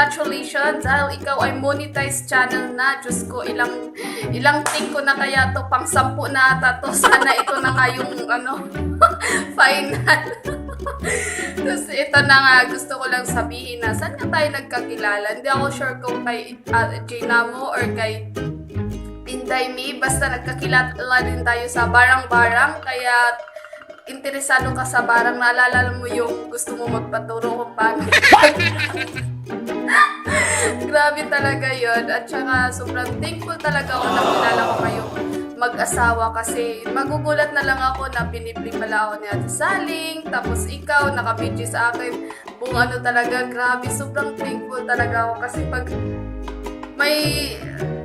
congratulations dahil ikaw ay monetized channel na. Diyos ko, ilang take ko na kaya to, pang 10 na ata to. Sana ito na nga yung final. Tapos ito na nga, gusto ko lang sabihin na saan nga tayo nagkakilala. Hindi ako sure kung kay Jinamo or kay Inday Me. Basta nagkakilala din tayo sa barang-barang. Kaya interesado ka sa barang, naalala mo yung gusto mo magpaturo kung paano. Grabe talaga yon. At saka sobrang thankful talaga ako na kilala ko kayong mag-asawa kasi magugulat na lang ako na pinipli pala ako ni Ate Saling, tapos ikaw nakabidyo sa akin kung ano talaga. Grabe, sobrang thankful talaga ako kasi pag may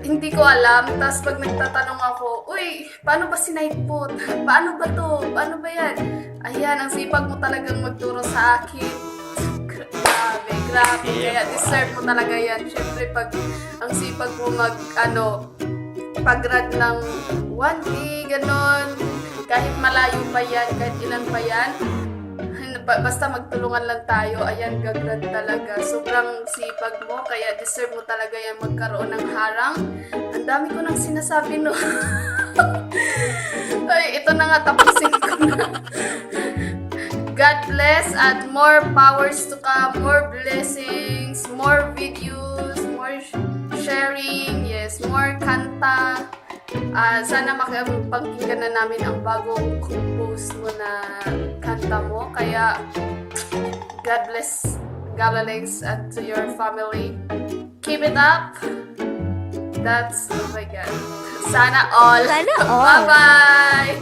hindi ko alam, tapos pag nagtatanong ako, uy, paano ba si Nightbot? Paano ba to? Paano ba yan? Ayan, ang sipag mo talagang magturo sa akin. Grabe, grabe. Kaya deserve mo talaga yan. Siyempre, pag ang sipag mo pag-grad ng 1D, ganon, kahit malayo pa yan, kahit ilan pa yan, basta magtulungan lang tayo, ayan, gagrad talaga. Sobrang sipag mo, kaya deserve mo talaga yan magkaroon ng harang. Ang dami ko nang sinasabi, no? Ay, ito na nga, tapusin ko na. God bless at more powers to come, more blessings, more videos, more sharing, yes, more kanta. Sana makapagpakinggan na namin ang bagong compose mo na kanta mo. Kaya, God bless Galalings and to your family. Keep it up. That's, oh my God. Sana all. Sana all. Bye-bye.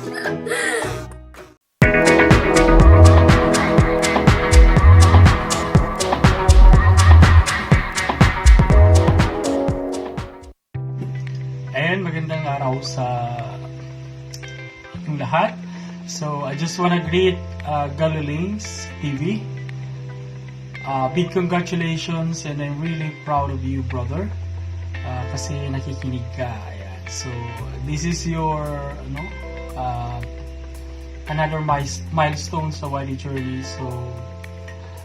And magandang araw sa ating lahat. So, I just want to greet Galalings TV. Big congratulations and I'm really proud of you, brother. Kasi nakikinig ka. Ayan. So, this is your another milestone sa YD journey. So,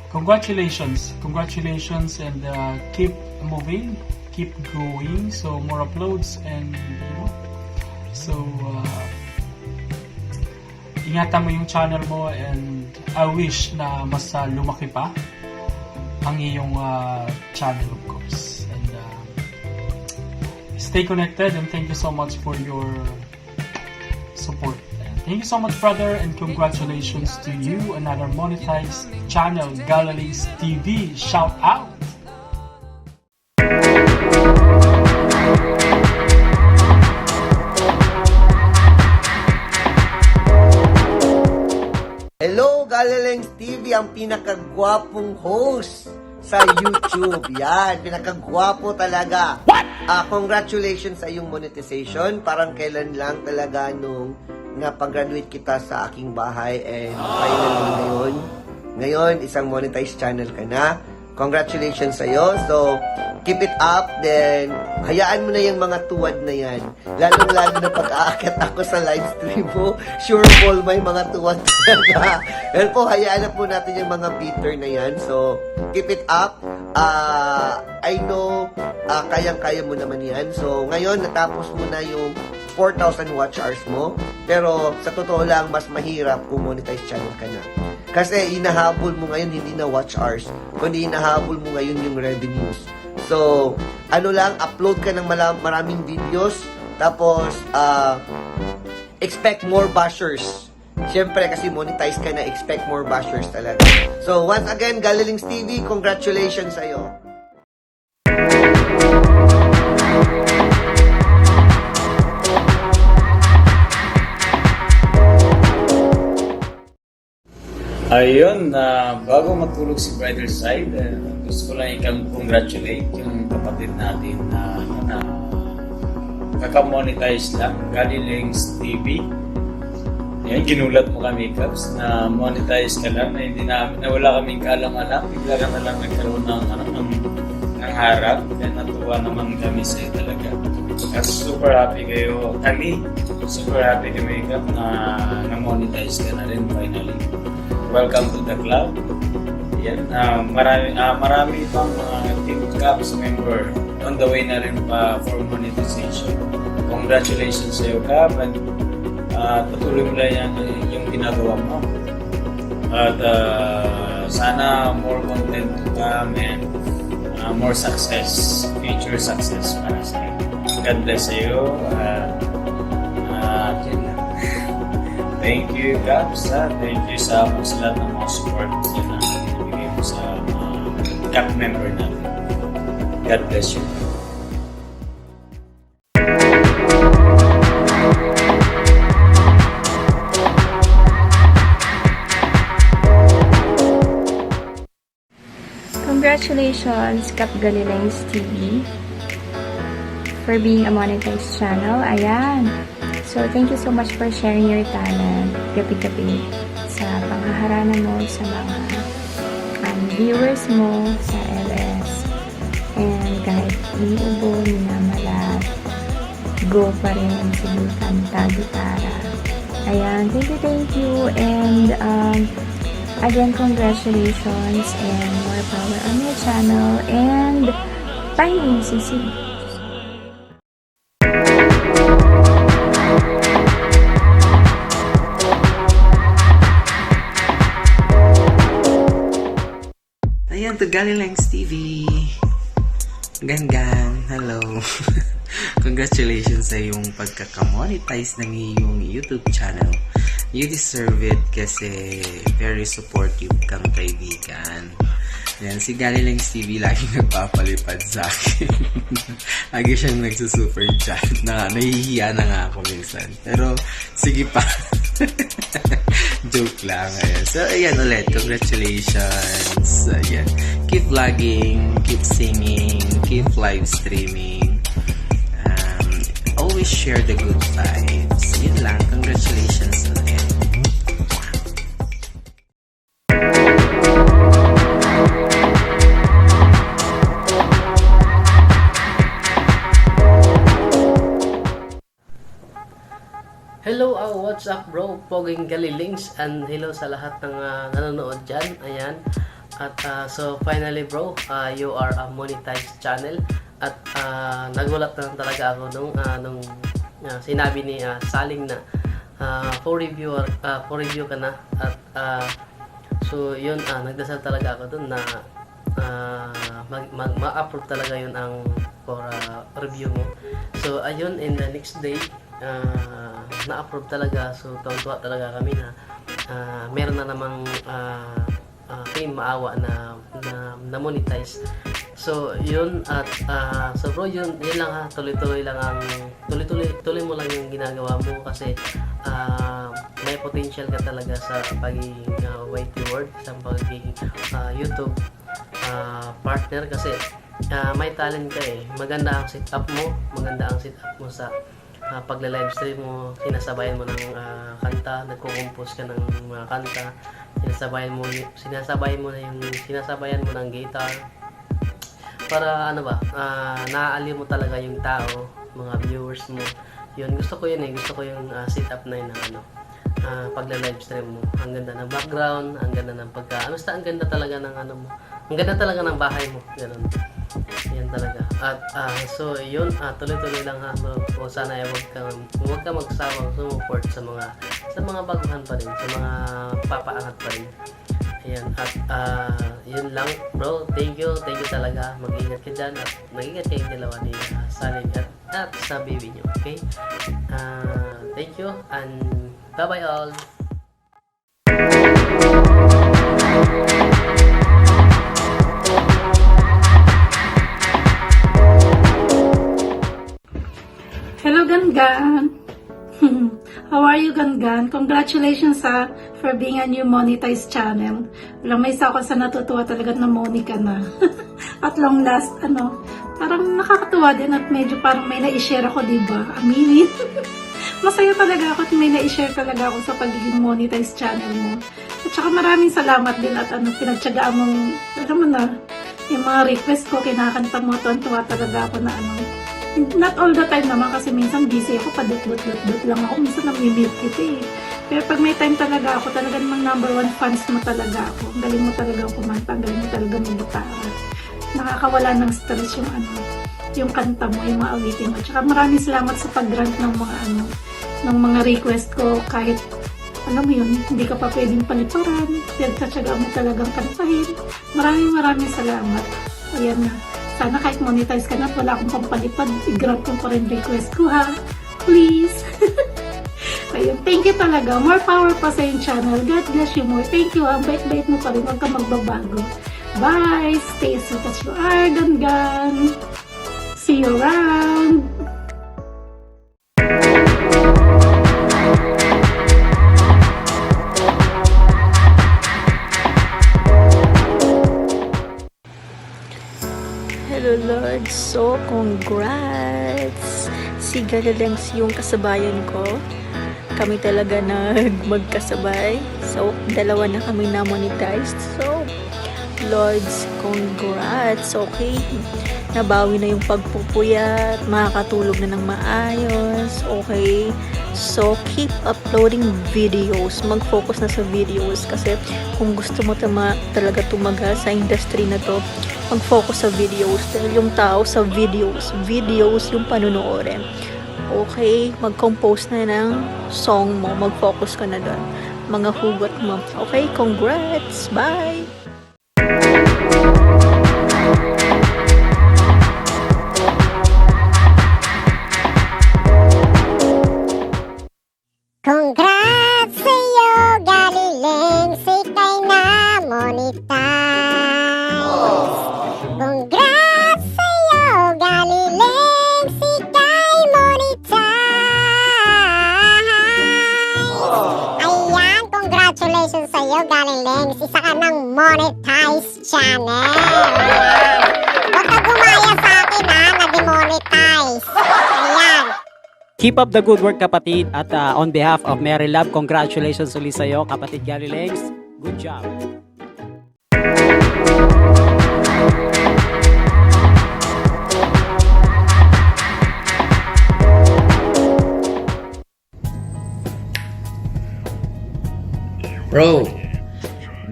congratulations. Congratulations and keep moving. Keep going, so more uploads and so ingatan mo yung channel mo and I wish na mas lumaki pa ang iyong channel, of course, and stay connected and thank you so much for your support. And thank you so much, brother, and congratulations to you, another monetized channel, Galalings TV. Shout out. Hello, Galalings TV, ang pinakagwapong host sa YouTube. Yan, pinakagwapo talaga. Congratulations sa iyong monetization. Parang kailan lang talaga nung napag-graduate kita sa aking bahay and finally ngayon, isang monetized channel ka na. Congratulations sa iyo. So, keep it up. Then, hayaan mo na yung mga tuwad na yan. Lalong-lalo na pag-aakyat ako sa live stream mo. Sure Paul, may mga tuwad talaga. Well po, hayaan na po natin yung mga bitter na yan. So, keep it up. I know, kayang-kaya mo naman yan. So, ngayon, natapos mo na yung 4,000 watch hours mo. Pero, sa totoo lang, mas mahirap kung monetize channel ka na. Kasi, inahabol mo ngayon, hindi na watch hours, kundi inahabol mo ngayon yung revenues. So, upload ka ng maraming videos, tapos, expect more bashers. Siyempre, kasi monetize ka na, expect more bashers talaga. So, once again, Galalings TV, congratulations sa'yo. Ayun, bago matulog si Bridal Side, gusto ko lang i-congratulate yung kapatid natin na kaka-monetize lang, Galalings TV. Yan, ginulat mo kami, Caps, na monetize ka lang, na wala kaming kaalam-alam, bigla ka na lang nagkaroon ng harap, kaya natuwa naman kami sa'yo talaga. At super happy kayo, super happy kami, Cap, na monetize ka na rin finally. Welcome to the club. Yan, marami pang team Caps member, on the way na rin pa for monetization. Congratulations sa iyo, Cap, at patuloy mo lang yung ginagawa mo. At sana more content to come and more success, future success para sa iyo. God bless sa iyo. Yun lang. Thank you, Caps. Thank you sa lahat ng mga support na binibigay mo sa Cap member natin. God bless you. Congratulations, Cap Galileans TV, for being a monetized channel. Ayan. So, thank you so much for sharing your talent gabi-gabi sa panghaharanan mo sa mga viewers mo sa LS. And kahit iubo, minamalat, go pa rin, sige, kanta, gitara. Ayan. Thank you. And, again, congratulations and more power on your channel and timing, Sisi. Ayan, to Galileans TV. Gan, hello. Congratulations sa iyong pagkakamonetize ng iyong YouTube channel. You deserve it kasi very supportive kang kaibigan. Yan, si Galileans TV laging nagpapalipad sa akin. Lagi siyang nagsusuper chat. Nahihiya na nga ako minsan. Pero, sige pa. Joke lang. Ayan. So, ayan ulit. Congratulations. Ayan. Keep vlogging, keep singing, keep live streaming. Always share the good vibes. Yun lang. Congratulations ulit. Hello, what's up bro? Poging Galileans, and hello sa lahat ng nanonood dyan. Ayan. At so finally bro, you are a monetized channel. At nagulat na talaga ako nung sinabi ni Saling na for review ka na. At so yun, nagdasal talaga ako dun na ma-approve talaga yun ang for review mo. So ayun, in the next day na-approve talaga. So tuwa talaga kami na meron na namang team maawa na monetize. So yun, at so bro, yun lang ha, tuloy mo lang yung ginagawa mo kasi may potential ka talaga sa pagiging YT World, sa pagiging YouTube partner kasi may talent ka eh. Maganda ang setup mo sa pagla-livestream mo, sinasabayan mo ng kanta, nagko-compose ka ng mga kanta, sinasabayan mo ng guitar para naaaliw mo talaga yung tao, mga viewers mo. Yun, gusto ko yung setup na yun ng pagla-livestream mo. Ang ganda ng background, ang ganda ng basta ang ganda talaga ng ang ganda talaga ng bahay mo. Ganun. Yan talaga. At so yun, tuloy-tuloy lang ha. O sana ay huwag ka magsawang sumuport sa mga baguhan pa rin, sa mga papaangat pa rin. Ayan, at yun lang bro, thank you talaga. Mag-ingat ka dyan at mag-ingat kayong dalawa ni Saling at sa baby nyo, okay? Thank you and bye-bye all! Hello, Gangan. How are you, Gangan? Congratulations for being a new monetized channel. Walang may isa ako sa natutuwa talaga na Monica na. At long last, parang nakakatuwa din at medyo parang may na-share ako, diba? Aminin. Masaya talaga ako at may na-share talaga ako sa pagiging monetized channel mo. At saka maraming salamat din at pinagtsagaan mong, yung mga request ko, kinakanta mo, tuwa talaga ako na not all the time naman kasi minsan busy ako, padut-dut lang ako, minsan nami-mute kita eh. Pero pag may time talaga ako, talaga namang number one fans mo talaga ako. Ang galing mo talaga kumanta, ang galing mo talaga mag-gitara. nakakawala ng stress yung yung kanta mo, yung mga awitin mo. Tsaka maraming salamat sa pag-grant ng mga ng mga request ko, kahit alam mo yun, hindi ka pa pwedeng paliparan, pinagtsatsaga mo talagang kantahin. Maraming salamat. Ayan na. Sana kahit monetize ka na at wala akong pampalipad, i-grant ko pa rin request ko, ha? Please! Ayun, thank you talaga. More power pa sa yung channel. God bless you more. Thank you, ha? Bait-bait mo pa rin. Huwag ka magbabago. Bye! Stay sweet as you are, Gangan! See you around! Hello Lord, so congrats! Si Galalengs yung kasabayan ko. Kami talaga magkasabay. So, dalawa na kami na monetized. So, Lords, congrats! Okay, nabawi na yung pagpupuyat, makakatulog na ng maayos. Okay, so keep uploading videos. Mag-focus na sa videos kasi kung gusto mo talaga tumagal sa industry na to, mag-focus sa videos dahil yung tao sa videos yung panonoorin. Okay, mag-compose na ng song mo, mag-focus ka na doon, mga hugot mo. Okay, congrats, bye! Congrats sa'yo, Galiling, sikay na monetize. Congrats sa'yo, Galiling, sikay monetize. Ayan, congratulations sa'yo, Galiling, isa ka ng monetize channel. Huwag ka gumaya sa akin, ha, nag-monetize. Ayan. Keep up the good work, kapatid. At on behalf of Mary Love, congratulations ulit sa'yo, kapatid Galilengs. Good job. Bro,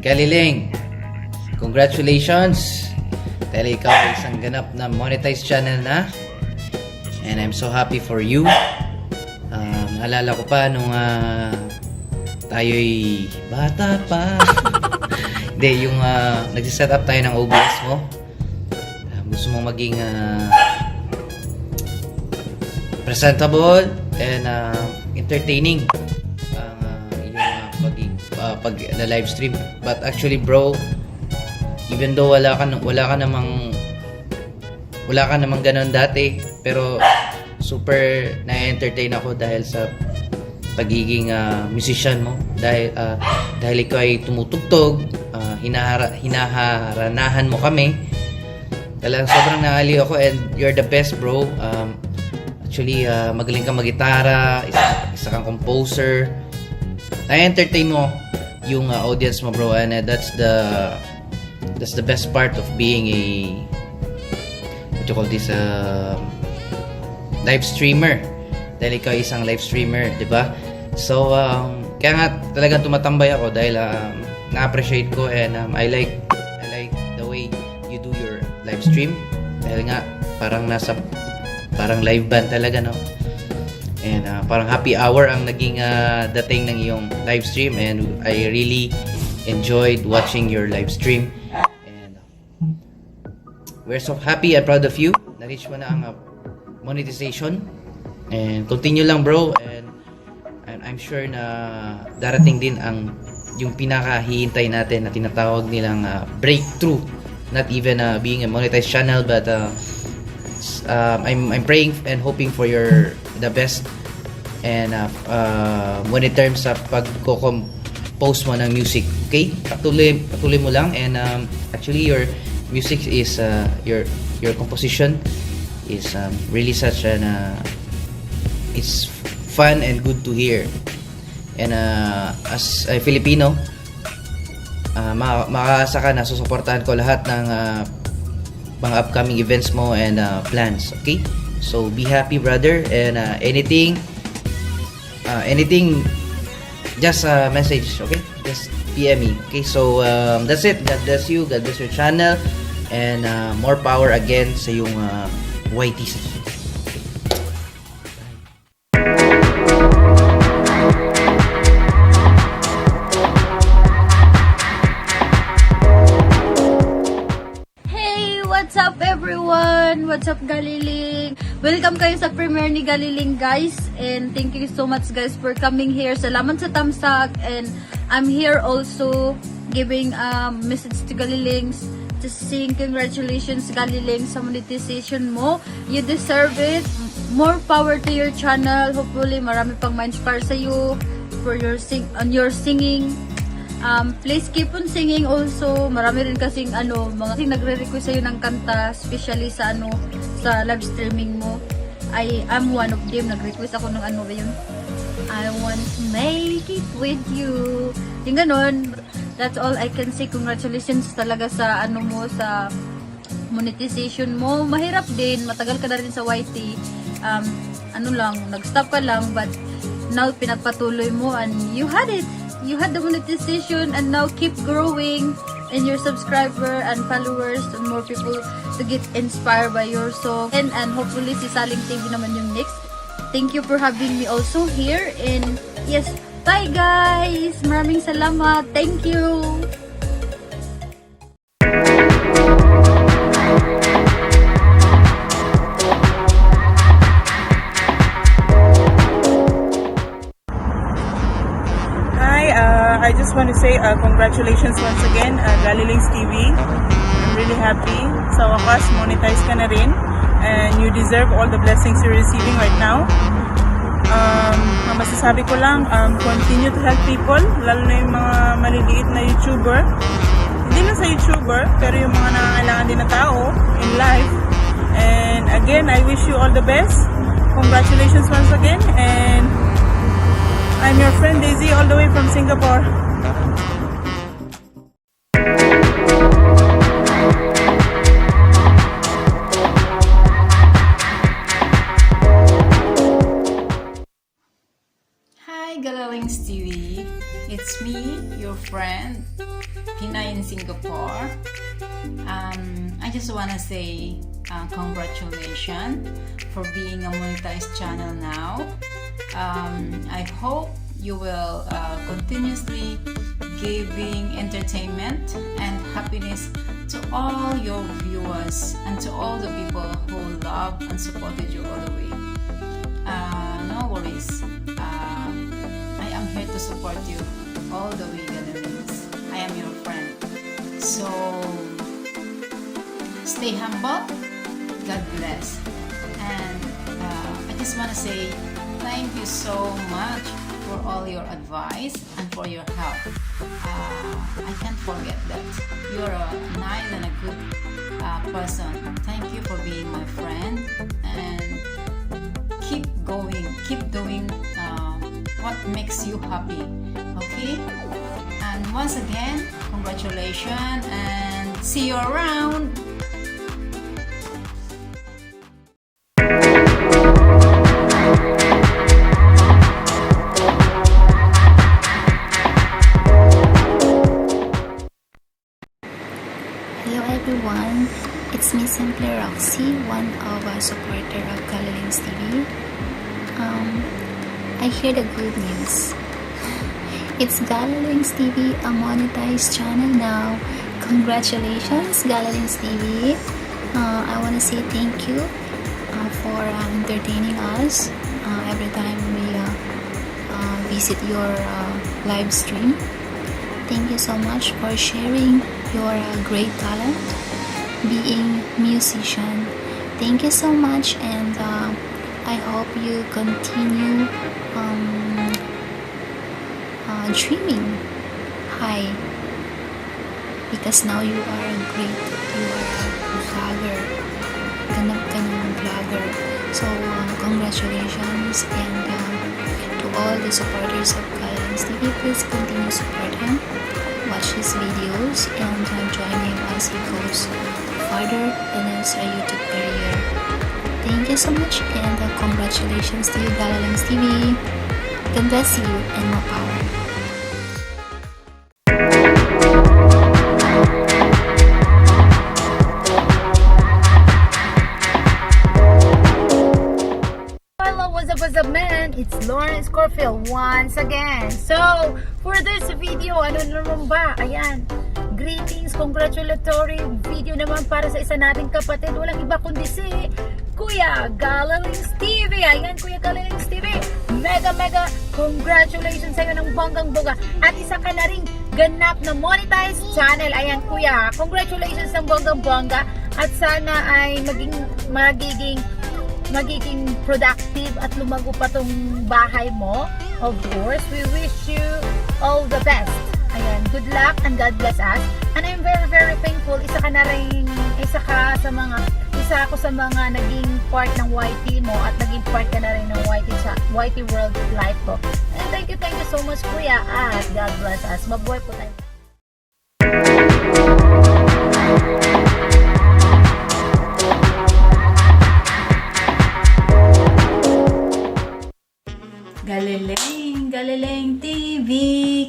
Galileng, congratulations. Dahil ikaw ay isang ganap na monetized channel na. And I'm so happy for you. Naalala ko pa nung tayo'y bata pa. Hindi, yung nagsiset up tayo ng OBS mo. Gusto mong maging presentable and entertaining yung pag live stream. But actually, bro, even though wala ka namang ganun dati, pero super na-entertain ako dahil sa pagiging musician mo, dahil ikaw ay tumutugtog, hinaharanahan mo kami. Talagang sobrang naaliw ako, and you're the best, bro. Actually, magaling kang mag-gitara, isa kang composer. Na-entertain mo yung audience mo, bro, and that's the best part of being a what you call this, live streamer. Dahil ikaw isang live streamer, di ba? So, kaya nga talagang tumatambay ako dahil na-appreciate ko, and I like the way you do your live stream. Dahil nga parang live band talaga, no? And parang happy hour ang naging dating ng iyong live stream, and I really enjoyed watching your live stream. And we're so happy and proud of you. Na-reach mo na ang monetization, and continue lang, bro, and I'm sure na darating din yung pinakahihintay natin na tinatawag nilang breakthrough, not even being a monetized channel, but I'm praying and hoping for the best, and when it terms sa pagko-compose mo ng music, okay? Patuloy mo lang, and actually your music is your composition is really such an it's fun and good to hear, and as a Filipino, makakasa ka na susuportahan ko lahat ng mga upcoming events mo and plans, okay? So be happy, brother, and anything just message, okay? Just PM me, okay? So that's it. God bless you, God bless your channel. And more power again sa yung YT. Hey! What's up everyone? What's up Galiling? Welcome kayo sa premiere ni Galiling guys, and thank you so much guys for coming here. Salamat sa tamsak, and I'm here also giving a message to Galilings, just saying congratulations Galiling sa monetization mo. You deserve it. More power to your channel. Hopefully marami pang ma-inspire sa iyo for your singing. Please keep on singing also. Marami rin kasing mga nagre-request sa'yo ng kanta, especially sa sa live streaming mo. I'm one of them. Nag-request ako ng ba yun? I want to make it with you. Yung ganon. That's all I can say. Congratulations talaga sa mo, sa monetization mo. Mahirap din. Matagal ka na rin sa YT. Nag-stop ka lang, but now pinagpatuloy mo and you had it. You had the monetization, and now keep growing in your subscriber and followers, and more people to get inspired by your song. And hopefully si Saling TV naman yung next. Thank you for having me also here. And yes, bye guys! Maraming salamat. Thank you! I just want to say congratulations once again, Galilings TV. I'm really happy. Sa wakas, monetize ka na rin. And you deserve all the blessings you're receiving right now. Ang masasabi ko lang, continue to help people, lalo na yung mga maliliit na YouTuber. Hindi lang sa YouTuber, pero yung mga nangangailangan din na tao in life. And again, I wish you all the best. Congratulations once again. And I'm your friend Daisy, all the way from Singapore. Hi Galilings TV, it's me, your friend, Pina in Singapore. I just want to say congratulations for being a monetized channel now. I hope you will continuously giving entertainment and happiness to all your viewers and to all the people who love and supported you all the way. No worries. I am here to support you all the way, Galilings. I am your friend. So stay humble. God bless. And I just want to say thank you so much for all your advice and for your help. I can't forget that. You're a nice and a good person. Thank you for being my friend, and keep going, keep doing what makes you happy. Okay? And once again, congratulations and see you around. Hello everyone, it's me Simple Roxy, one of a supporter of Galilings TV. I hear the good news. It's Galilings TV, a monetized channel now. Congratulations Galilings TV. I want to say thank you for entertaining us every time we visit your live stream. Thank you so much for sharing your great talent, being musician. Thank you so much, and I hope you continue dreaming high, because now you are a vlogger. Ganap ka ng vlogger. So congratulations, and to all the supporters of Galilings TV, please continue support him. Watch his videos and join him as he goes further in his YouTube career. Thank you so much, and congratulations to you Galilings TV. God bless you and more power. what's up man? It's Lauren Scorfield once again. So, for this video, ano naman ba? Ayan, greetings, congratulatory video naman para sa isa nating kapatid. Walang iba kundi si Kuya Galalings TV. Ayan, Kuya Galalings TV. Mega congratulations sa'yo ng bonggang-bongga. At isa ka na ring ganap na monetized channel. Ayan, Kuya. Congratulations ng bonggang-bongga. At sana ay magiging productive at lumago pa tong bahay mo. Of course, we wish you all the best. Ayan, good luck and God bless us. And I'm very thankful. Isa ako sa mga naging part ng YT mo at naging part ka na rin ng YT World Life ko. And thank you so much, Kuya. At God bless us. Mabuhay po tayo. Galiling TV,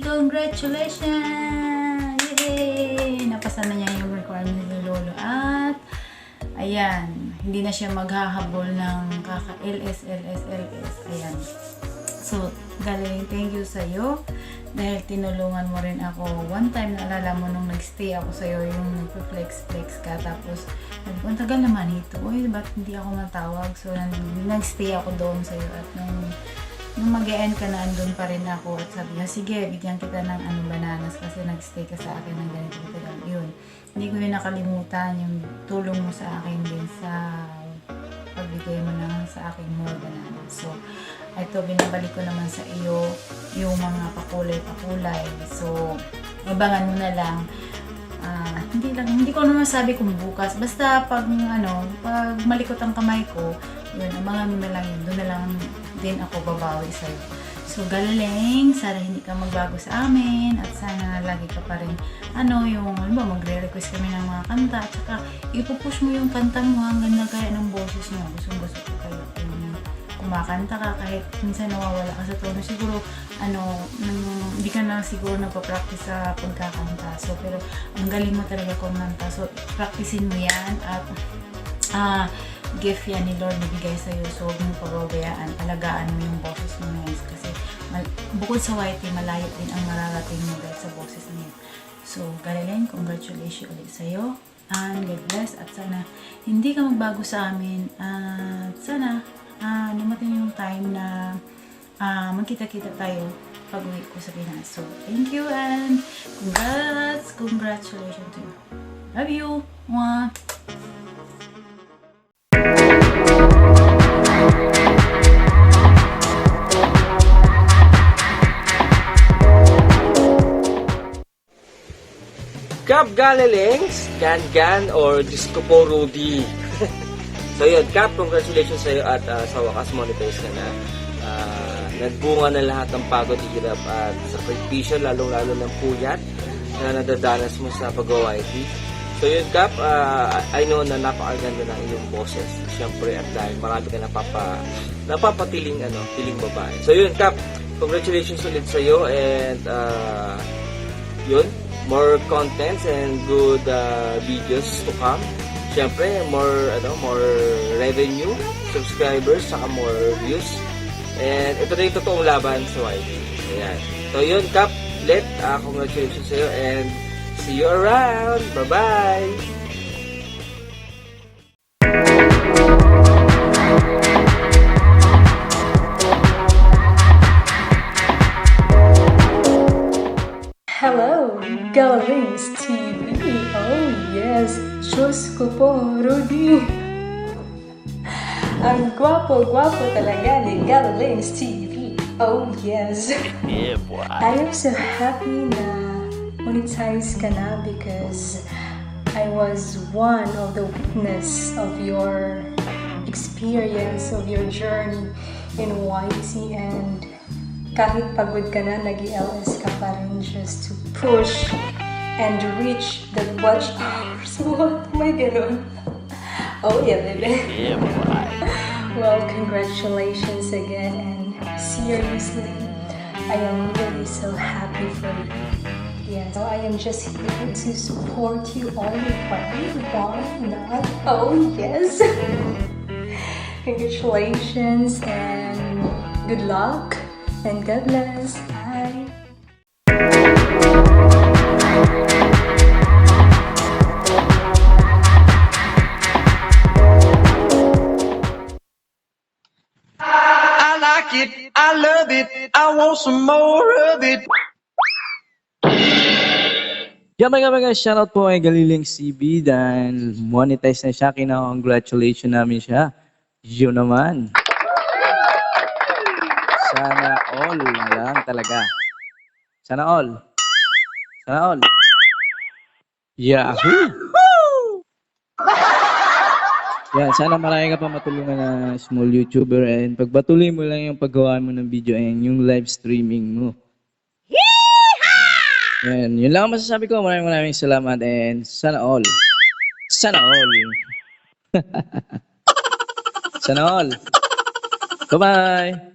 congratulations! Yay! Napasa na niya yung requirement ni Lolo at ayan, hindi na siya maghahabol ng kaka-LS. Ayan. So, Galiling, thank you sa'yo dahil tinulungan mo rin ako. One time, naalala mo nung nag-stay ako sa'yo, yung nag-flex ka, tapos ang tagal naman ito. Uy, ba't hindi ako matawag? So, nag-stay ako doon sa'yo at nung mag-e-end ka na, andun pa rin ako at sabi niya, sige, bigyan kita ng bananas kasi nag-stay ka sa akin ng ganito. Yun. Hindi ko yun nakalimutan yung tulong mo sa akin din sa pagbigay mo na sa akin more bananas. So, ito, binabalik ko naman sa iyo yung mga pakulay. So, abangan mo na lang. Hindi ko naman sabi kung bukas. Basta pag malikot ang kamay ko, yun, abangan mo na lang yun. Doon na lang din ako babawi sa'yo. So, Galiling, sana hindi ka magbago sa amin at sana lagi ka pa rin magre-request kami ng mga kanta at saka ipupush mo yung kanta mo hanggang nagkaya ng boses mo. Gusto ko kayo kumakanta ka kahit minsan nawawala ka sa tono. Siguro, hindi ka na siguro nagpa-practice sa pagkakanta. So, pero ang galing mo talaga kumanta. So, practicein mo yan at gift yan ni Lord na bigay sa'yo. So, huwag mo pagabayaan. Alagaan mo yung boses mo na yun. Kasi bukod sa YT, malayo din ang mararating mo dahil sa boses na yun. So, Galiling, congratulations ulit sa'yo. And God bless. At sana hindi ka magbago sa amin. At sana dumating yung time na magkita-kita tayo pag uwi ko sa Pinas. So, thank you and congratulations to you. Love you. Mwah. Kap Galilings, Gan or Diyos ko po Rudy. So yun, Kap, congratulations sa'yo at sa wakas monetize ka na. Nagbunga na lahat ng pagod, hirap at sakripisyo, lalong-lalo ng puyat na nadadanas mo sa pag-YT. So yun, Kap, I know na napakaganda ng iyong boses. Siyempre, at dahil marami ka napapatiling babae. So yun, Kap, congratulations ulit sa'yo and yun, more contents and good videos to come. Siyempre, more revenue, subscribers, saka more views. And ito na yung totoong laban sa YT. Ayan. So yun, Kap, congratulations sa'yo and see you around. Bye-bye! Hello, Galalings TV. Oh yes, Diyos ko po, Rudy. Ang gwapo talaga ni Galalings TV. Oh yes. Yeah, boy. I am so happy na monetize ka na because I was one of the witness of your experience, of your journey in YT, and kahit pagod ka na, nag-LS ka pa rin just to push and reach the watch hours. What? May ganun. Oh yeah, baby. Yeah, boy. Well, congratulations again, and seriously, I am really so happy for you. Yeah, so I am just here to support you all the way. Why not? Oh yes. Congratulations, and Good luck and God bless. Bye. I like it, I love it, I want some more of it. Mga shoutout po kay Galiling CB dahil monetize na siya. Kina-congratulation namin siya. Yun naman. Sana all na lang talaga. Sana all. Sana all. Yahoo! Yan, sana marami ka pa matulungan na small YouTuber and pagpatuloy mo lang yung paggawa mo ng video and yung live streaming mo. Yan, yun lang ang masasabi ko. Maraming salamat and sana all. Sana all. Sana all. Bye-bye.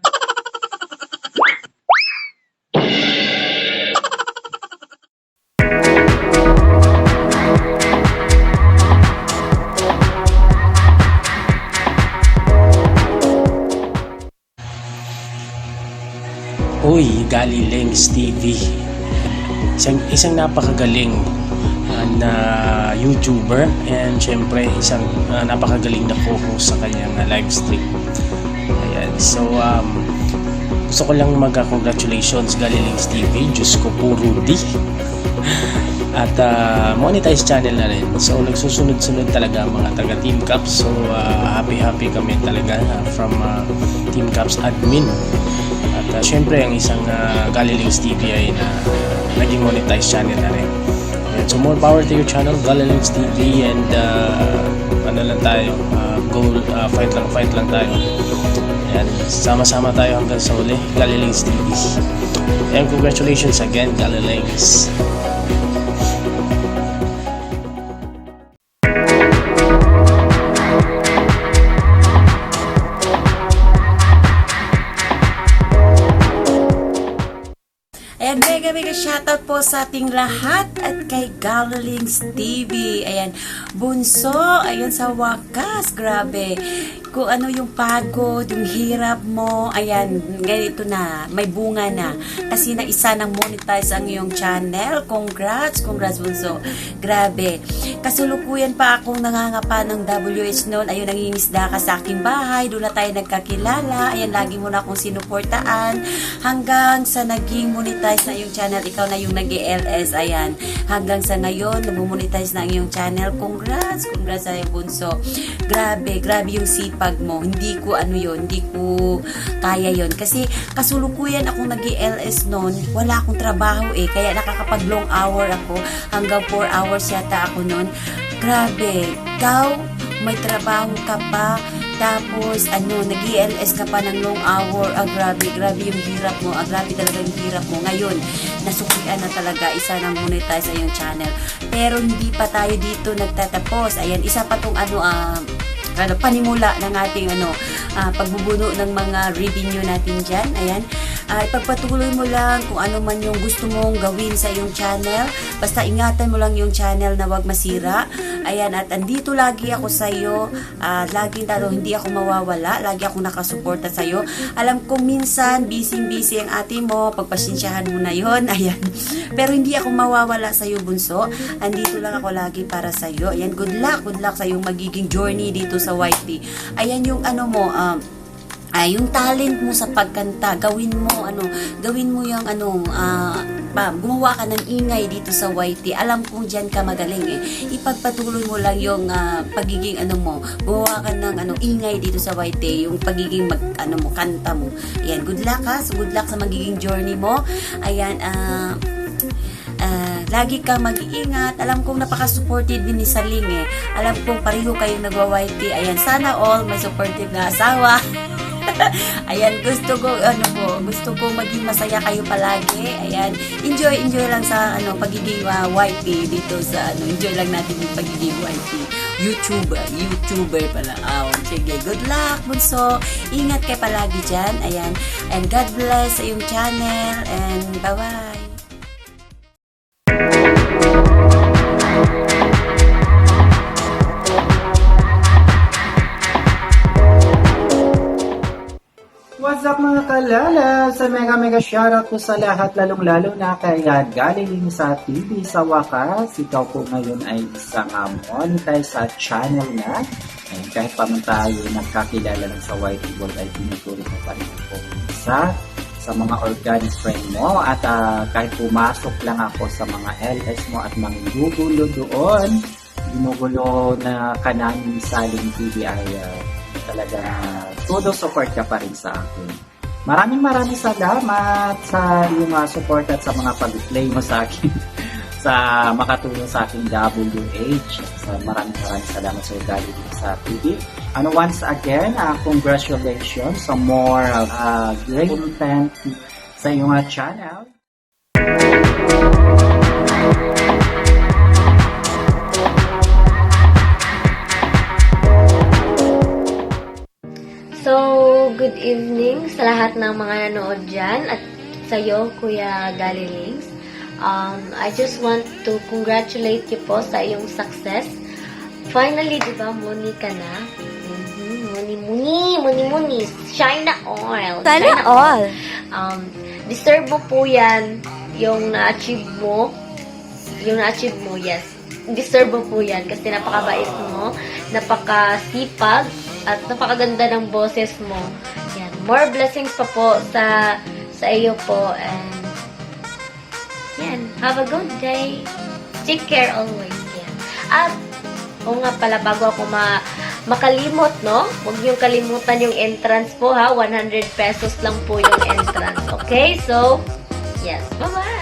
Uy, Galilings TV. Isang napakagaling na YouTuber and syempre isang napakagaling na co-host sa kanyang live stream. Ayan. So, gusto ko lang mag-congratulations Galilings TV. Diyos ko po, Rudy. At monetize channel na rin. So, nagsusunod-sunod talaga mga taga Team Caps. So, happy kami talaga from Team Caps admin. At syempre, ang isang Galilings TV ay naging monetize channel na rin. And so, more power to your channel, Galilings TV. And ano lang tayo, fight lang tayo. And sama-sama tayo hanggang sa uli, Galilings TV. And congratulations again, Galilings. Ayan, mega shoutout po sa ating lahat at kay Galilings TV. Ayan, bunso, ayan sa wakas, grabe. Kung ano yung pagod, yung hirap mo, ayan, ganito na, may bunga na. Kasi naisa ng monetize ang iyong channel. Congrats bunso. Grabe. Kasulukuyan pa akong nangangapa ng WH noon. Ayun, nangingisda ka sa aking bahay. Doon na tayo nagkakilala. Ayan, lagi mo na akong sinuportaan. Hanggang sa naging monetize na iyong channel, ikaw na yung nag-LS. Ayan, hanggang sa ngayon, nag-monetize na ang iyong channel. Congrats sa iyong bunso. Grabe yung sipa mo. Hindi ko kaya yon kasi kasulukuyan akong nag-LS noon, wala akong trabaho kaya nakakapag long hour ako, hanggang 4 hours yata ako noon. Grabe, ikaw may trabaho ka pa, tapos nag-LS ka pa ng long hour. Grabe yung hirap mo. Grabe talaga yung hirap mo. Ngayon, nasukian na talaga, isa ng monetize sa iyong channel. Pero hindi pa tayo dito nagtatapos. Ayan, isa pa tong panimula ng ating pagbubuno ng mga revenue natin dyan. Ayan, ipagpatuloy mo lang kung ano man yung gusto mong gawin sa iyong channel. Basta ingatan mo lang yung channel na wag masira. Ayan, at andito lagi ako sa iyo. Laging hindi ako mawawala. Lagi ako nakasuporta sa iyo. Alam ko minsan busy ang ate mo, pagpasensyahan mo na yon. Ayan, pero hindi ako mawawala sa iyo, bunso. Andito lang ako lagi para sa iyo. Ayan, good luck sa iyong magiging journey dito sa YT. Ayan yung yung talent mo sa pagkanta, gawin mo yung gumawa ka ng ingay dito sa YT. Alam kong dyan ka magaling Ipagpatuloy mo lang yung pagiging gumawa ka ng ingay dito sa YT, yung pagiging kanta mo. Ayan, good luck sa magiging journey mo. Ayan, lagi kang mag-iingat. Alam kong napaka-supportive din ni Saling Alam kong pareho kayong nagwa-YT. Ayan, sana all may supportive na asawa. Ayan, gusto ko maging masaya kayo palagi. Ayan, enjoy lang sa pagiging YT dito sa enjoy lang natin yung pagiging YT. YouTuber pala. Sige, good luck, bunso. Ingat kayo palagi dyan. Ayan, and God bless sa iyong channel and bye-bye. What's up mga kalala? Sa mega shoutout po sa lahat, lalong-lalo na kay Galing sa TV. Sa wakas, ikaw po ngayon ay isang monetize sa channel na. And kahit pa man tayo nagkakilala ng sa YT World ay pinutulong mo pa rin po isa sa mga organic friend mo. At kahit pumasok lang ako sa mga LS mo at manggugulo doon, ginugulo na kanamin Saling TV ay talagang todo support ka pa rin sa akin. Maraming salamat sa iyong support at sa mga pag-play mo sa akin sa makatulong sa aking WH. Maraming salamat sa Galing sa TV. And once again, congratulations sa more great content sa iyong channel. So, good evening sa lahat ng mga nanood dyan at sa iyo, Kuya Galilings. I just want to congratulate you po sa iyong success. Finally, di ba, muni ka na? Muni. Shine na all. Sana all. Deserve mo po yan, yung na-achieve mo. Yes. Deserve mo po yan kasi napakabait mo, napakasipag, at napakaganda ng boses mo. Yan. More blessings pa po sa iyo po. And yan. Have a good day. Take care always. Yan. At oo nga pala, bago ako makalimot, no? Huwag niyong kalimutan yung entrance po, ha? 100 pesos lang po yung entrance. Okay? So, yes. Bye-bye!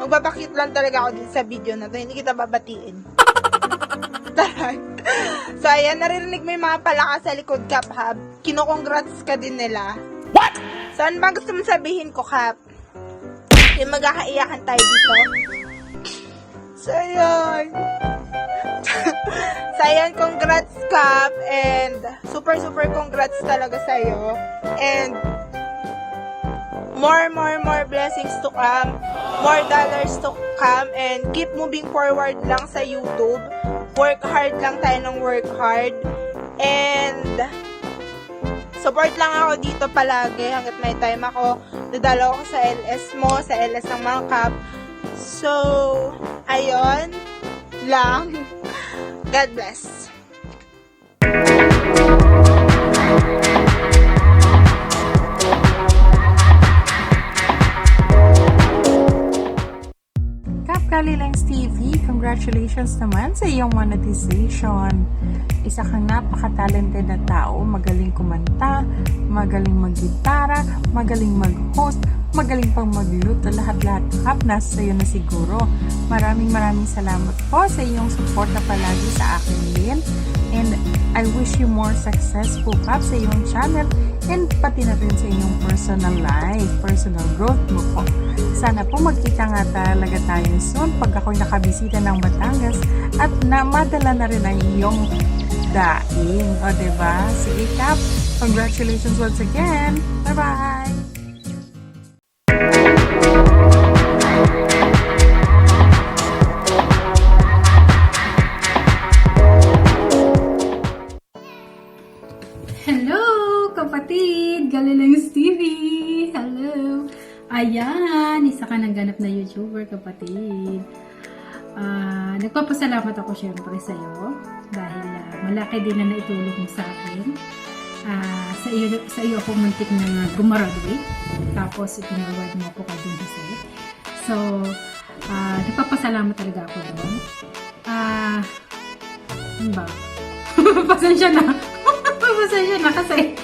Magbabakit lang talaga ako din sa video na to. Hindi kita babatiin. So, ayan, naririnig mo yung mga palaka sa likod, Kap, ha? Kino-congrats ka din nila. What? So, ano ba gusto mong sabihin ko, Kap? Yung magkakaiyakan tayo dito. So, ayan. So, ayan, congrats, Kap. And, super congrats talaga sa'yo. And, more blessings to come, more dollars to come, and keep moving forward lang sa YouTube. Work hard lang tayo ng work hard. And support lang ako dito palagi hanggat may time ako. Dadalo ako sa LS mo, sa LS ng mga Kap. So, ayun lang. God bless. Galilings TV, congratulations naman sa iyong monetization. Isa kang napaka-talented na tao, magaling kumanta, magaling mag-gitara, magaling mag-host, magaling pang magluto, lahat-lahat Kap, nasa iyo na siguro. Maraming salamat po sa iyong support na palagi sa akin din. And I wish you more success po, Kap, sa iyong channel and pati na rin sa iyong personal life, personal growth mo po. Sana po magkita nga talaga tayo soon pag ako'y nakabisita ng Batangas at madala na rin ang iyong daing. O, diba? Sige, Kap. Congratulations once again. Bye-bye! Hello, kapatid! Galilings TV! Hello! Ayan, isa ka nang ganap na YouTuber, kapatid. Nagpapasalamat ako syempre sa iyo dahil malaki din na naitulong mo sa akin. Sa iyo ako muntik na gumaraduate. Tapos ipinaward mo ako kay Don Jose. So, nagpapasalamat talaga ako doon. Ano ba? Pasensya na kasi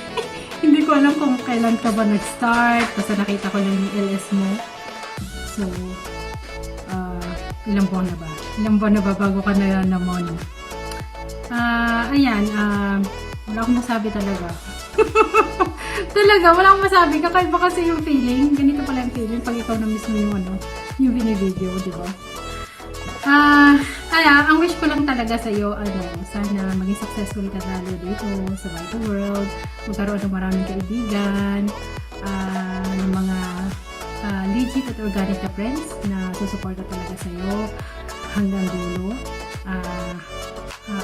hindi ko alam kung kailan ka ba nag-start. Basta nakita ko lang yung LS mo. So, ilang buwan na ba bago ka na namono? Ayan, wala akong masabi talaga. Wala akong masabi. Kakaiba kasi yung feeling. Ganito pala yung feeling pag ikaw na mismo yung binibideo, di ba? Kaya, ang wish ko lang talaga sa iyo, sana maging successful ka lalo dito sa Vital World, magkaroon ng maraming kaibigan, ng mga organic na friends na susuporta talaga sa'yo hanggang dulo.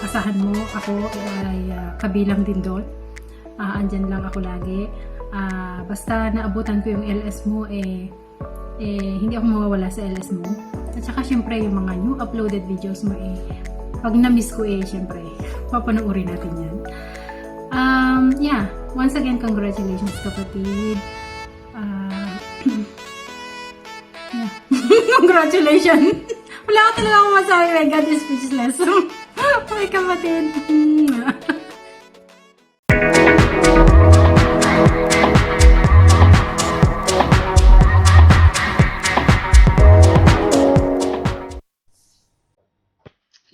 Asahan mo, ako ay kabilang din doon. Andyan lang ako lagi. Basta naabutan ko yung LS mo, hindi ako mawawala sa LS mo. At saka syempre yung mga new uploaded videos mo, pag na-miss ko, syempre papanoorin natin yan. Yeah, once again, congratulations kapatid. Yeah. Congratulations! Wala ka talaga akong masabi. My God, is speechless. Ay, kapatid.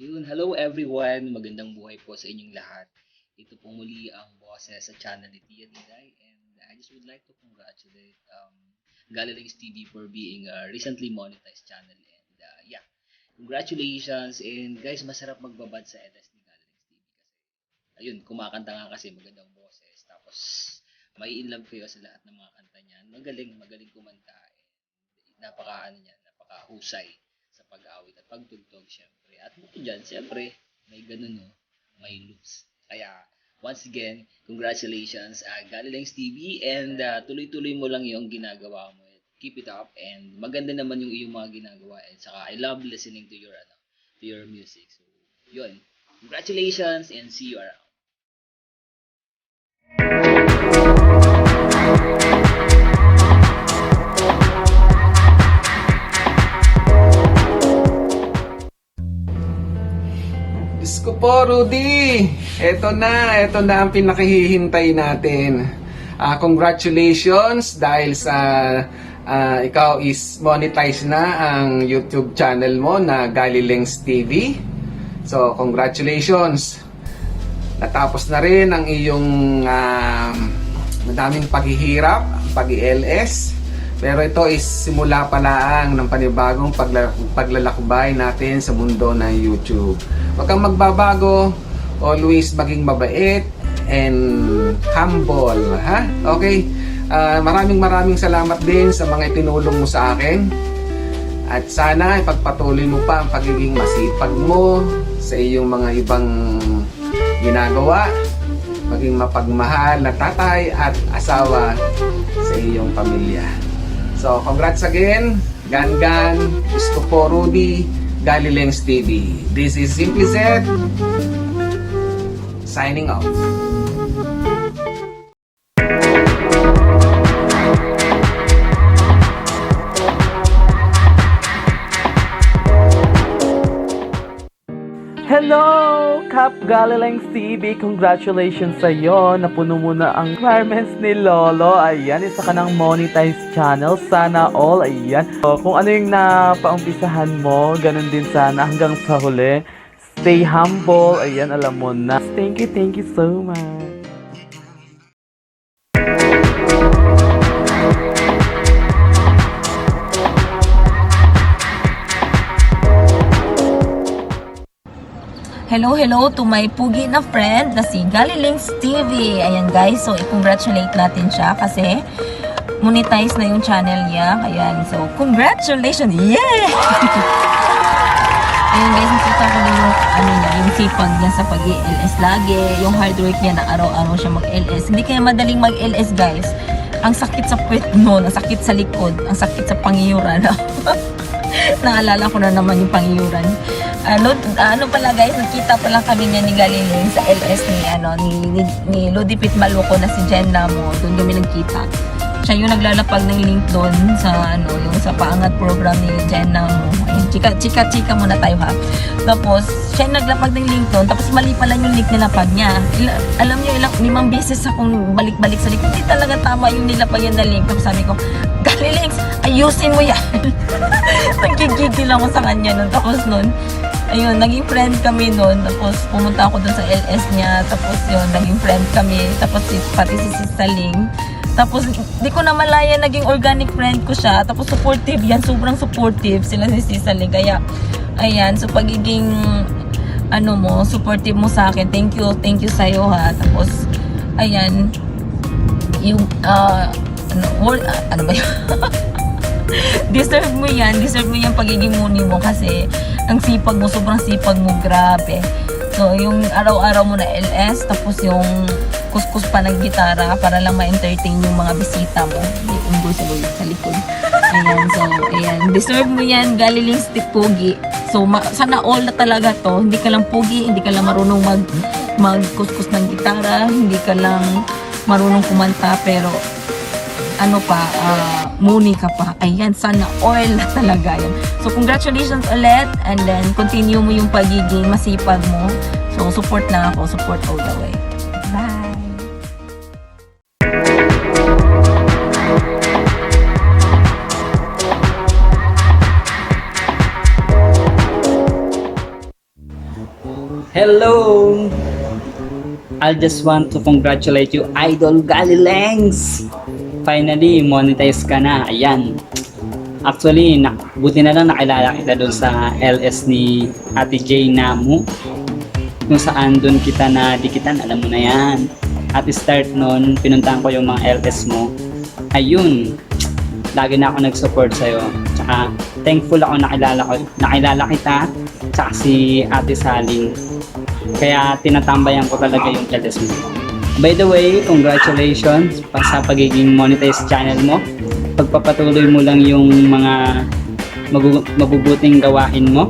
Yun, hello everyone. Magandang buhay po sa inyong lahat. Ito po muli ang boses sa channel ni Tia Diday, and I just would like to congratulate Galilings TV for being a recently monetized channel, and yeah, congratulations. And guys, masarap magbabad sa LS ni Galilings TV kasi ayun, kumakanta nga kasi, magandang boses, tapos may in love kayo sa lahat ng mga kanta niya. Magaling kumanta, and napakahusay sa pag-awit at pagtugtog, syempre. At bukod dyan, syempre, may ganun, no? May looks. Kaya, once again, congratulations, Galilings TV, and tuloy-tuloy mo lang yung ginagawa mo. Keep it up, and maganda naman yung iyong mga ginagawa. And saka, I love listening to your music. So, yun. Congratulations, and see you around. Diyos ko po, Rudy! Ito na ang pinakahihintay natin. Congratulations dahil sa ikaw is monetize na ang YouTube channel mo na Galilings TV. So, congratulations! Natapos na rin ang iyong madaming paghihirap, pag-LS. Pero ito is simula pa lang ng panibagong paglalakbay natin sa mundo ng YouTube. Huwag kang magbabago, always maging mabait and humble, ha? Okay? Maraming salamat din sa mga itinulong mo sa akin. At sana ipagpatuloy mo pa ang pagiging masipag mo sa iyong mga ibang ginagawa. Maging mapagmahal na tatay at asawa sa iyong pamilya. So, congrats again, Gan, Isko po, Rudy, Galilings TV. This is Simply Said, signing off. Hello! Cap Galilings TV, congratulations sa iyo. Napuno mo na ang requirements ni Lolo. Ayan, isa ka ng monetized channel. Sana all, ayan. So, kung ano yung napaumpisahan mo, ganun din sana hanggang sa huli. Stay humble. Ayan, alam mo na. Thank you so much. Hello to my pugi na friend na si Galilings TV. Ayan guys, so i-congratulate natin siya kasi monetize na yung channel niya. Ayan, so congratulations! Yeah! Ayan guys, nakita ko na yung sipag niya sa pag-LS lagi, yung hard work niya na araw-araw siya mag-LS. Hindi kaya madaling mag-LS guys. Ang sakit sa puwet nun, ang sakit sa likod, ang sakit sa pangiyuran. Naalala ko na naman yung pangiyuran. Ano pala guys, nakita pala kami niya ni Galiling sa LS ni Lodipit Maluko na si Jen Namo. Doon kami nagkita. Siya yung naglalapag ng link doon sa yung sa paangat program ni Jen Namo. Ayun, chika muna tayo ha. Tapos siya yung naglapag ng link doon, tapos mali pala yung link nilapag niya. Alam niyo, 5 beses akong balik-balik sa link. Hindi talaga tama yung nilapag yan na link. Tapos sabi ko, Galilings, ayusin mo yan. Nagkigigil ako sa kanya nun. Tapos nun, ayun, naging friend kami noon. Tapos pumunta ako dun sa LS niya. Tapos yun, naging friend kami. Tapos pati si Sister Ling. Tapos di ko na malaya, naging organic friend ko siya. Tapos supportive yan, sobrang supportive sila si Sister Ling. Kaya, ayan, so pagiging supportive mo sa akin. Thank you sa'yo ha. Tapos, ayan, yung, ano ba yun? Deserve mo yan pagiging muni mo kasi ang sipag mo, sobrang sipag mo, grabe. So, yung araw-araw mo na LS, tapos yung kuskus pa ng gitara para lang ma-entertain yung mga bisita mo. Yung unggoy sa likod. Ayan, so, ayan. Deserve mo yan, Galiling Stick Pogi. So, sana all na talaga to. Hindi ka lang pogi, hindi ka lang marunong magkuskus ng gitara, hindi ka lang marunong kumanta, pero ano pa, muni ka pa. Ayan, sana all na talaga yan. So, congratulations ulit, and then continue mo yung pagiging masipag mo. So, support lang ako, support all the way. Bye! Hello! I just want to congratulate you, Idol Galilengs! Finally, monetize ka na. Ayan. Actually, buti na lang nakilala kita doon sa LS ni Ate J Namu. Kung saan doon kita na dikitan, alam mo na yan. At start noon, pinuntahan ko yung mga LS mo. Ayun. Lagi na ako nag-support sa'yo. Tsaka, thankful ako nakilala kita. Tsaka si Ate Saling. Kaya tinatambayan ko talaga yung LS mo. By the way, congratulations pa sa pagiging monetized channel mo. Pagpapatuloy mo lang yung mga mabubuting gawain mo.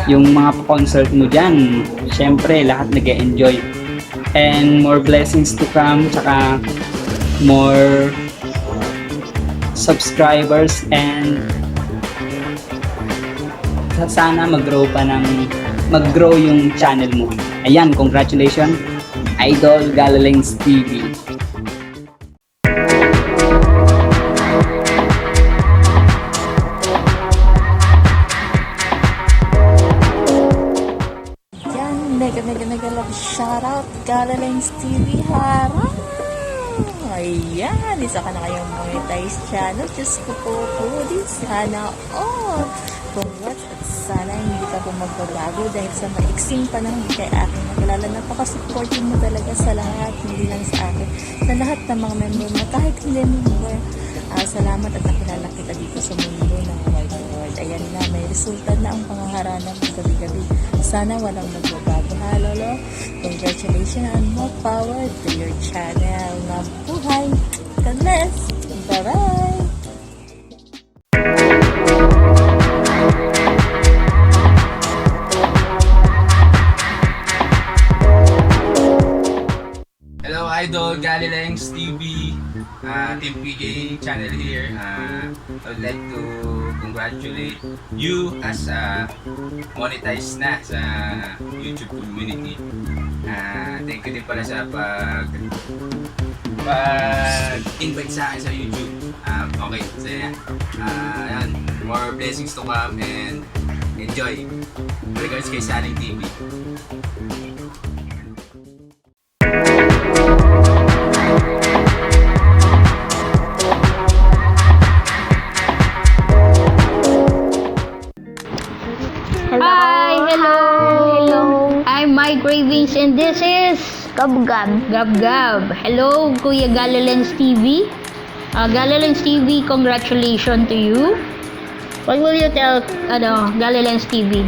Yung mga concert mo dyan, syempre lahat nag-enjoy. And more blessings to come, tsaka more subscribers, and sana mag-grow yung channel mo. Ayan, congratulations, Idol Galilengs TV. Yan, mega love shoutout Galilengs TV harang. Ayan, isa ka na kayong monetize channel. Diyos ko po, sana all. Congrats at sana hindi ka po magbabago dahil sa maiksing panahon kay akin nakalala. Napaka-supportive mo talaga sa lahat, hindi lang sa akin, sa lahat ng mga member mo, kahit hindi member. Salamat at nakilala kita dito sa mundo ng wide world. Ayan na, may resulta na ang pangaharanang gabi-gabi. Sana walang magbabago, ha Lolo? Congratulations and more power to your channel. Mabuhay! God bless! Bye-bye! Hello Idol Galilengs TV, Team PJ channel here. I would like to congratulate you as monetized na sa YouTube community. Thank you din pala sa pag-invite sa akin sa YouTube. Okay, so yan. More blessings to come and enjoy. Regards kay Saling TV. Hello. I'm Mike Ravings and this is Gab. Hello, Kuya Galilengs TV. Galilengs TV, congratulations to you. What will you tell Galilengs TV?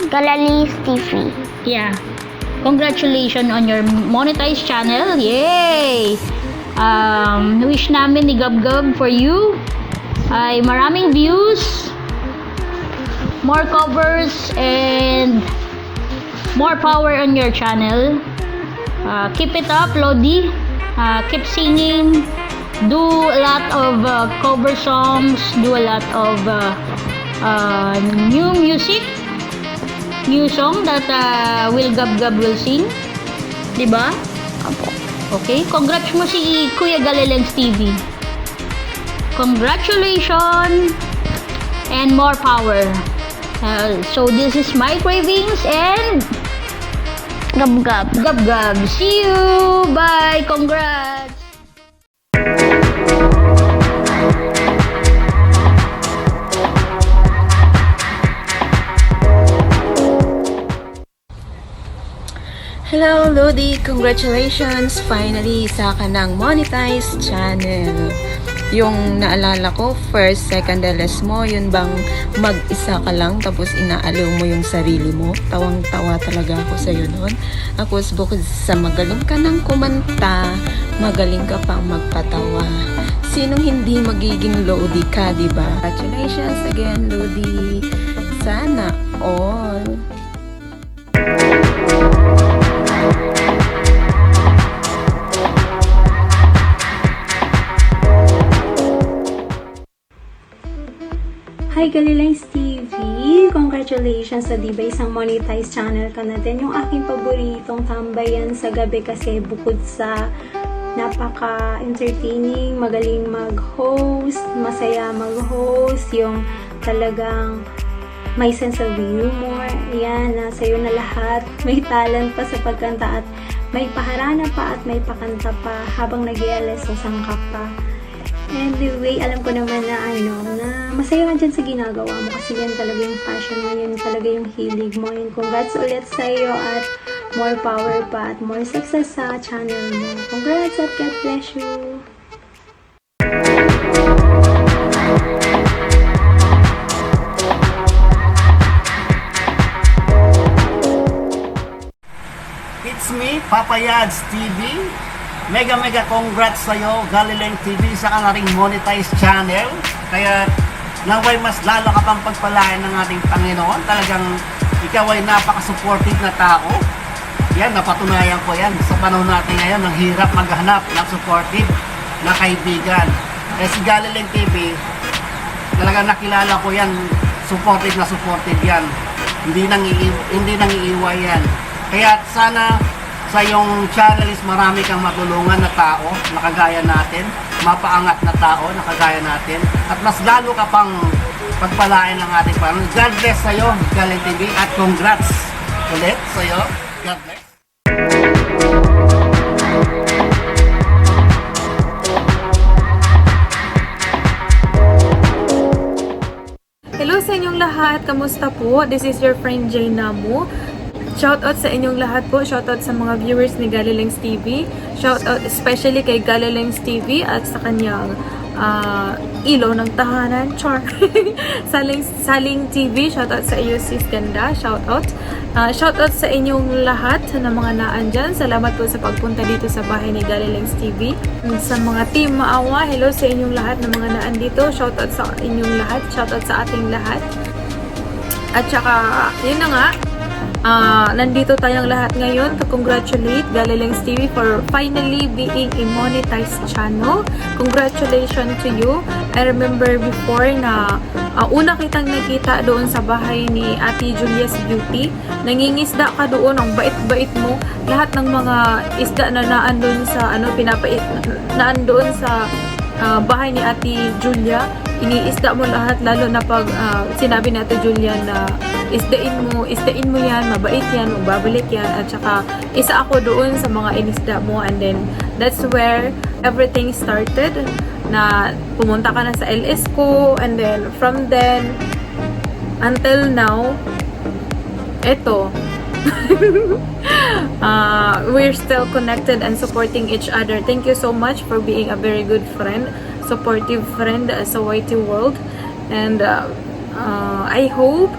Galilengs TV. Yeah. Congratulations on your monetized channel. Yay! Wish namin ni Gab for you ay maraming views, more covers, and more power on your channel. Keep it up, Lodi. Keep singing. Do a lot of cover songs. Do a lot of new music. New song that Gab will sing. Diba? Okay. Congrats mo si Kuya Galilengs TV. Congratulations and more power. So this is my cravings and Gab. See you. Bye. Congrats. Hello, Lodi! Congratulations! Finally, isa ka ng monetized channel. Yung naalala ko, first, second LS mo, yun bang mag-isa ka lang tapos inaaliw mo yung sarili mo. Tawang-tawa talaga ako sa'yo noon. Tapos bukod sa magaling ka ng kumanta, magaling ka pang magpatawa. Sinong hindi magiging Lodi ka, diba? Congratulations again, Lodi. Sana all. Hi Galilengs TV! Congratulations sa diba isang monetized channel ka na din. Yung aking paboritong tambayan sa gabi kasi bukod sa napaka-entertaining, magaling mag-host, masaya mag-host, yung talagang may sense of humor. Yan, nasa iyo na lahat. May talent pa sa pagkanta at may paharana pa at may pakanta pa habang nag-i-LS o sangka pa. Anyway, alam ko naman na na masaya ka dyan sa ginagawa mo kasi yan talaga yung passion mo, yan talaga yung hilig mo. Yan, congrats ulit sa iyo at more power pa at more success sa channel mo. Congrats at God bless you! It's me, Papa Yads TV. Mega congrats sa'yo, Galileng TV, sa kanaring monetized channel. Kaya naway mas lalo ka pang pagpalain ng ating Panginoon. Talagang ikaw ay napaka-supportive na tao. Yan, napatunayan ko yan. Sa panahon natin ngayon, ang hirap maghanap ng supportive na kaibigan. Kaya si Galileng TV, talagang nakilala ko yan, supportive yan. Hindi nang iiway yan. Kaya sana sa iyong channel is marami kang matulungan na tao na kagaya natin, mapaangat na tao na kagaya natin, at mas lalo ka pang pagpalain ng ating Panginoon. God bless sa iyo, Galileng TV, at congrats ulit sa iyo. God bless. Hello sa inyong lahat, kamusta po? This is your friend Jay Namu. Shoutout sa inyong lahat po. Shoutout sa mga viewers ni Galilengs TV. Shoutout especially kay Galilengs TV at sa kanyang ilaw ng tahanan. Char! Saling TV. Shoutout sa iyo, Sis Ganda. Shoutout. Shoutout sa inyong lahat na mga naan dyan. Salamat po sa pagpunta dito sa bahay ni Galilengs TV. Sa mga team Maawa, hello sa inyong lahat na mga naan dito. Shoutout sa inyong lahat. Shoutout sa ating lahat. At saka, yun na nga. Nandito tayong lahat ngayon to congratulate Galilengs TV for finally being a monetized channel. Congratulations to you. I remember before na una kitang nakita doon sa bahay ni Ate Julia's Beauty. Nangingisda ka doon, ang bait-bait mo. Lahat ng mga isda na naandun sa naandun sa bahay ni Ate Julia, iniisda mo lahat, lalo na pag sinabi ni Ate Julia na isdain mo yan, mabait yan, magbabalik yan, at saka isa ako doon sa mga inisda mo, and then that's where everything started, na pumunta ka na sa LS ko, and then from then until now, eto, we're still connected and supporting each other. Thank you so much for being a very good friend, supportive friend sa YT World, and I hope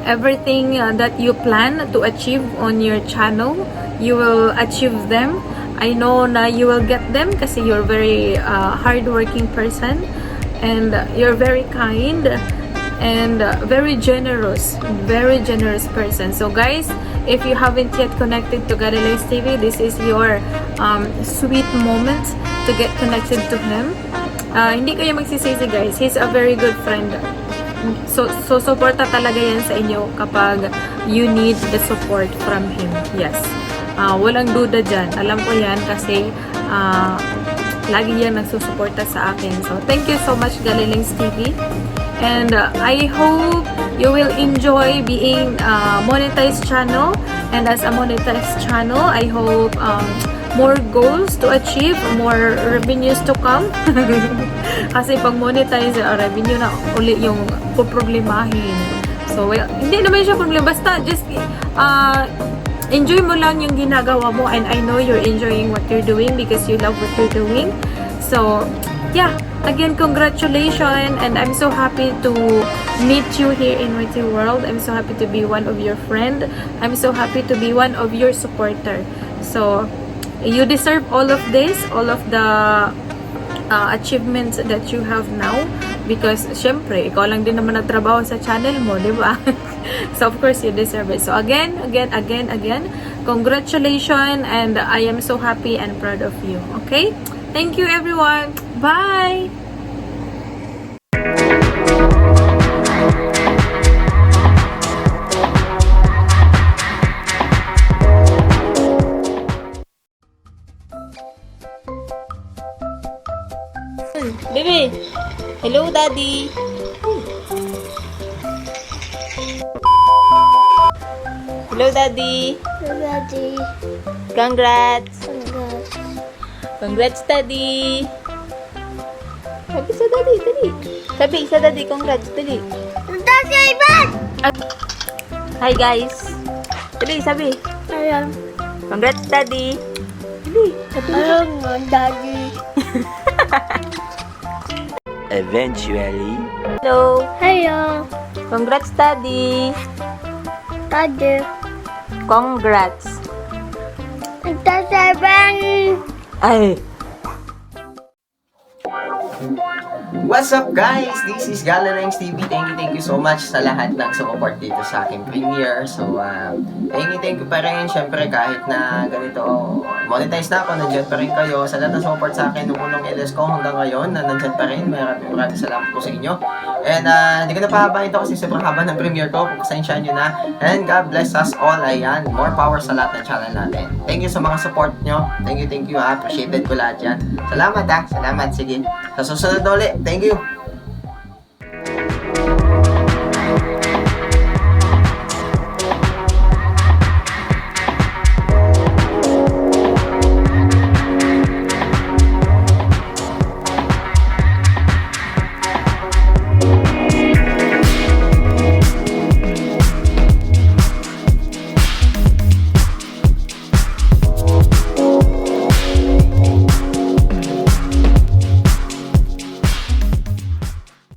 everything that you plan to achieve on your channel, you will achieve them. I know na you will get them kasi you're very hardworking person, and you're very kind and very generous person. So guys, if you haven't yet connected to Galilengs TV, this is your sweet moment to get connected to him. Hindi kayo magsisisi guys, he's a very good friend. So suporta talaga yan sa inyo kapag you need the support from him. Yes. Walang duda dyan. Alam ko yan kasi lagi yan nagsusuporta sa akin. So thank you so much Galilengs TV. And I hope you will enjoy being a monetized channel. And as a monetized channel, I hope more goals to achieve, more revenues to come. Kasi pag monetize, revenue na uli yung poproblemahin. So, well, hindi naman siya problema. Basta, just enjoy mo lang yung ginagawa mo. And I know you're enjoying what you're doing because you love what you're doing. So, yeah, again, congratulations, and I'm so happy to meet you here in Mighty World. I'm so happy to be one of your friend. I'm so happy to be one of your supporter. So, you deserve all of this, all of the achievements that you have now, because syempre, ikaw lang din naman nagtrabaho sa channel mo, di ba? So, of course, you deserve it. So, again, congratulations, and I am so happy and proud of you. Okay? Thank you, everyone. Bye! Baby! Hello, Daddy! Hello, Daddy! Hello, Daddy. Congrats! Congrats. Congrats, Daddy! Sabi sa Daddy, dali! Sabi sa Daddy, congrats, dali! Daddy, Ivan! Hi, guys! Dali, sabi! Ayan. Congrats, Daddy! Dali, sabi mo. Ayan nga, Daddy. Eventually. Hello! Hello. Congrats, Daddy! Daddy. Congrats! Daddy, Ivan! Ay! What's up guys? This is Galalengs TV. Thank you so much sa lahat ng support dito sa aking premiere. So, thank you pa rin. Siyempre kahit na ganito, monetize na ako, nandiyan pa rin kayo. Sa lahat ng support sa akin, nung unang LS ko hanggang ngayon, na nandiyan pa rin. Maraming salamat po sa inyo. And, hindi ko na pahabain ito kasi sobrang haba ng premiere ko. Pasensyahan nyo na. And God bless us all. Ayan, more power sa lahat ng channel natin. Thank you sa mga support nyo. Thank you. Appreciated ko lahat yan. Salamat Salamat. Sige. Sa susunod ulit. Thank you.